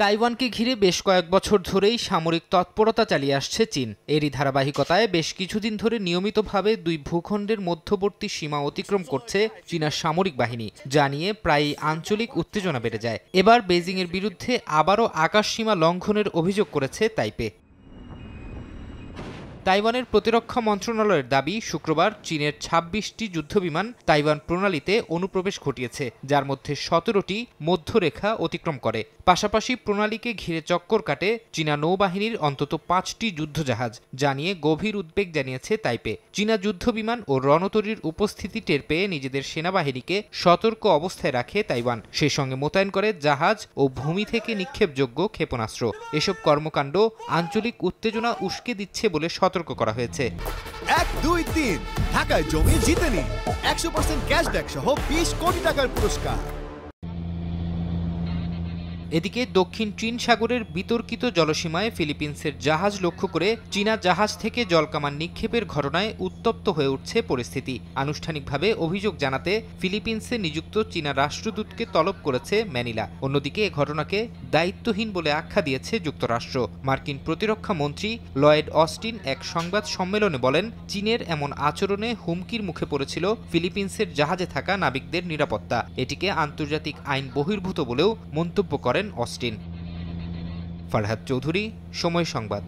তাইওয়ানকে ঘিরে বেশ কয়েক বছর ধরেই সামরিক তৎপরতা চালিয়ে আসছে চীন। এরই ধারাবাহিকতায় বেশ কিছুদিন ধরে নিয়মিতভাবে দুই ভূখণ্ডের মধ্যবর্তী সীমা অতিক্রম করছে চীনার সামরিক বাহিনী, যা নিয়ে প্রায়ই আঞ্চলিক উত্তেজনা বেড়ে যায়। এবার বেইজিংয়ের বিরুদ্ধে আবারও আকাশসীমা লঙ্ঘনের অভিযোগ করেছে তাইপে। তাইওয়ানের প্রতিরক্ষা মন্ত্রণালয়ের দাবি, শুক্রবার চীনের ২৬টি যুদ্ধবিমান তাইওয়ান প্রণালীতে অনুপ্রবেশ ঘটিয়েছে, যার মধ্যে ১৭টি মধ্যরেখা অতিক্রম করে। পাশাপাশি প্রণালীকে ঘিরে চক্কর কাটে চীনা নৌবাহিনীর অন্তত ৫টি যুদ্ধজাহাজ, যা নিয়ে গভীর উদ্বেগ জানিয়েছে তাইপে। চীনা যুদ্ধবিমান ও রণতরীর উপস্থিতি টের পেয়ে নিজেদের সেনাবাহিনীকে সতর্ক অবস্থায় রাখে তাইওয়ান, সেই সঙ্গে মোতায়েন করে জাহাজ ও ভূমি থেকে নিক্ষেপযোগ্য ক্ষেপণাস্ত্র। এসব কর্মকাণ্ড আঞ্চলিক উত্তেজনা উস্কে দিচ্ছে বলে সতর্ক করা হয়েছে। ১, ২, ৩ ঢাকায় জমি জিতে নিন ১০০% ক্যাশব্যাক সহ ২০ কোটি টাকার পুরস্কার। এদিকে দক্ষিণ চীন সাগরের বিতর্কিত জলসীমায় ফিলিপিন্সের জাহাজ লক্ষ্য করে চীনা জাহাজ থেকে জলকামান নিক্ষেপের ঘটনায় উত্তপ্ত হয়ে উঠছে পরিস্থিতি। আনুষ্ঠানিকভাবে অভিযোগ জানাতে ফিলিপিন্সে নিযুক্ত চীনা রাষ্ট্রদূতকে তলব করেছে ম্যানিলা। অন্যদিকে এ ঘটনাকে দায়িত্বহীন বলে আখ্যা দিয়েছে যুক্তরাষ্ট্র। মার্কিন প্রতিরক্ষা মন্ত্রী লয়েড অস্টিন এক সংবাদ সম্মেলনে বলেন, চীনের এমন আচরণে হুমকির মুখে পড়েছিল ফিলিপিন্সের জাহাজে থাকা নাবিকদের নিরাপত্তা। এটিকে আন্তর্জাতিক আইন বহির্ভূত বলেও মন্তব্য করেন অস্টিন। ফারহাদ চৌধুরী, সময় সংবাদ।